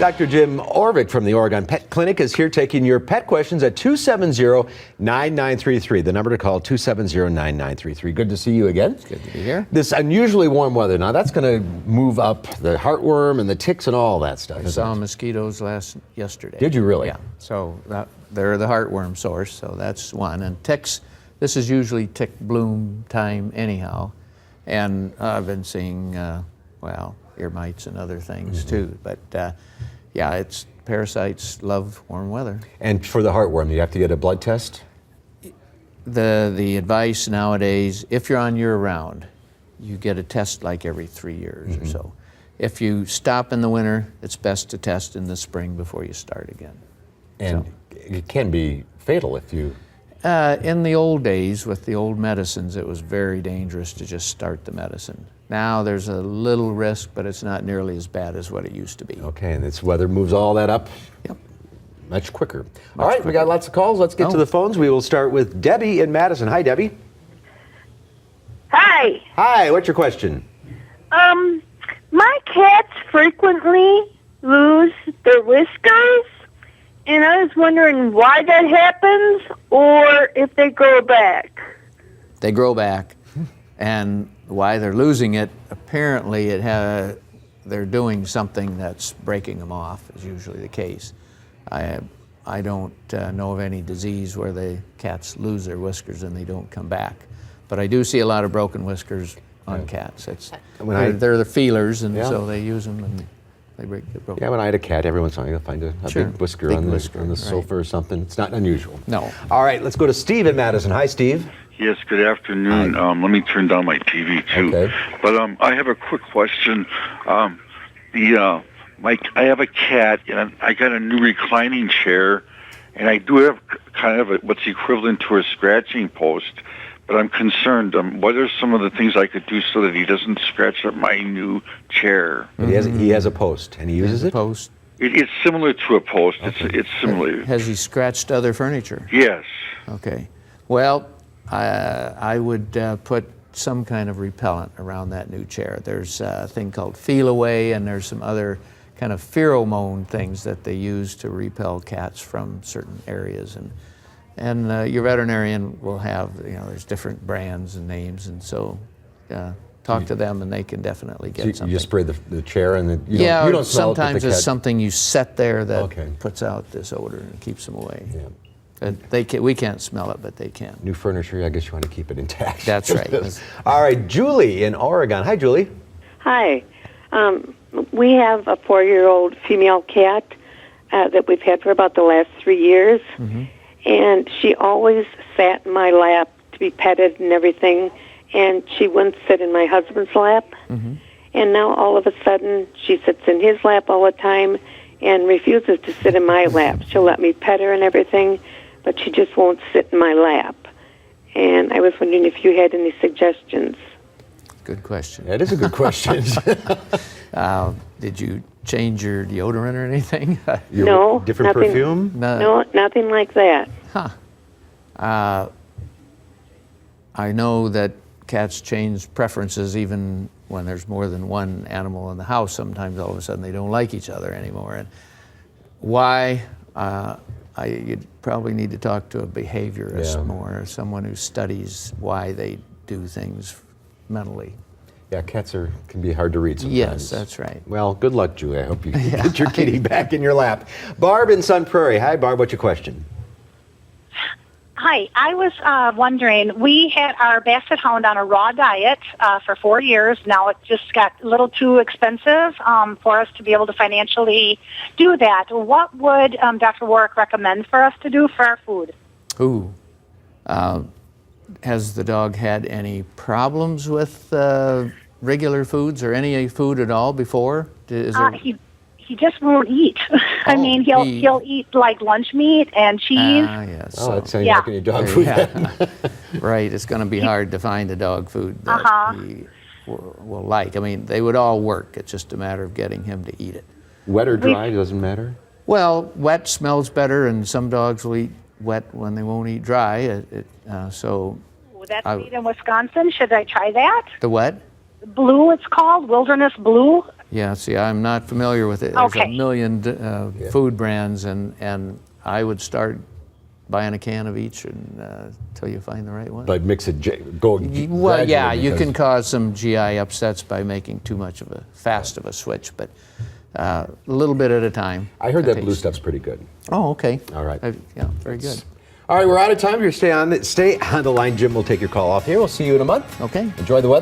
Dr. Jim Orvick from the Oregon Pet Clinic is here taking your pet questions at 270-9933. The number to call, 270-9933. Good to see you again. It's good to be here. This unusually warm weather, now that's going to move up the heartworm and the ticks and all that stuff. I saw mosquitoes yesterday. Did you really? Yeah. So they're the heartworm source, so that's one. And ticks, this is usually tick bloom time anyhow. And I've been seeing, ear mites and other things too. But it's parasites love warm weather. And for the heartworm, you have to get a blood test? The advice nowadays, if you're on year-round, you get a test like every 3 years or so. If you stop in the winter, it's best to test in the spring before you start again. And it can be fatal if you... In the old days, with the old medicines, it was very dangerous to just start the medicine. Now there's a little risk, but it's not nearly as bad as what it used to be. Okay, and this weather moves all that up? Yep. Much quicker. All right, we got lots of calls. Let's get to the phones. We will start with Debbie in Madison. Hi, Debbie. Hi. Hi, what's your question? My cats frequently lose their whiskers, and I was wondering why that happens or if they grow back. They grow back, and why they're losing it, apparently they're doing something that's breaking them off, is usually the case. I don't know of any disease where the cats lose their whiskers and they don't come back. But I do see a lot of broken whiskers on cats. They're the feelers, and so they use them and they get broken. Yeah, when I had a cat, every once in a while you'll find a big whisker on the sofa or something. It's not unusual. No. All right, let's go to Steve in Madison. Hi, Steve. Yes, good afternoon. Let me turn down my TV too. Okay. But I have a quick question. I have a cat, and I got a new reclining chair, and I do have kind of what's equivalent to a scratching post. But I'm concerned. What are some of the things I could do so that he doesn't scratch up my new chair? He has a post, and he uses it? Post. It's similar to a post. Okay. It's similar. Has he scratched other furniture? Yes. Okay. Well, I would put some kind of repellent around that new chair. There's a thing called Feel Away, and there's some other kind of pheromone things that they use to repel cats from certain areas. And your veterinarian will have, there's different brands and names, and so talk to them, and they can definitely get something. You just spray the chair, and then you don't smell it, sometimes it's something you set there that puts out this odor and keeps them away. Yeah. We can't smell it, but they can. New furniture, I guess you want to keep it intact. That's right. All right, Julie in Oregon. Hi, Julie. Hi. We have a 4-year-old female cat that we've had for about the last 3 years. And she always sat in my lap to be petted and everything, and she wouldn't sit in my husband's lap. And now all of a sudden she sits in his lap all the time and refuses to sit in my lap. She'll let me pet her and everything, but she just won't sit in my lap. And I was wondering if you had any suggestions. Good question. That is a good question. Did you change your deodorant or anything? No. Different nothing, perfume? No, nothing like that. I know that cats change preferences even when there's more than one animal in the house. Sometimes all of a sudden they don't like each other anymore. And why? You'd probably need to talk to a behaviorist more, someone who studies why they do things mentally. Yeah, cats can be hard to read sometimes. Yes, that's right. Well, good luck, Julie. I hope you get your kitty back in your lap. Barb in Sun Prairie. Hi, Barb. What's your question? Hi. I was wondering, we had our Basset Hound on a raw diet for 4 years. Now it just got a little too expensive for us to be able to financially do that. What would Dr. Warwick recommend for us to do for our food? Ooh. Has the dog had any problems with regular foods or any food at all before? He just won't eat. I mean, he'll eat like lunch meat and cheese. Yes. That sounds like any dog food. Right. It's going to be hard to find a dog food that he will like. I mean, they would all work. It's just a matter of getting him to eat it. Wet or dry, doesn't matter? Well, wet smells better, and some dogs will eat wet when they won't eat dry. That's made in Wisconsin. Should I try that? The what? Blue, it's called, Wilderness Blue. Yeah, see, I'm not familiar with it. There's a Okay. million food brands, and I would start buying a can of each until you find the right one. But mix it, go Well, yeah, gradually, you because- can cause some GI upsets by making too much of a fast of a switch, but a little bit at a time. I heard that blue takes- stuff's pretty good. Oh, okay. All right. Yeah, very good. All right, we're out of time. Stay on the line. Jim will take your call off here. We'll see you in a month. Okay. Enjoy the weather.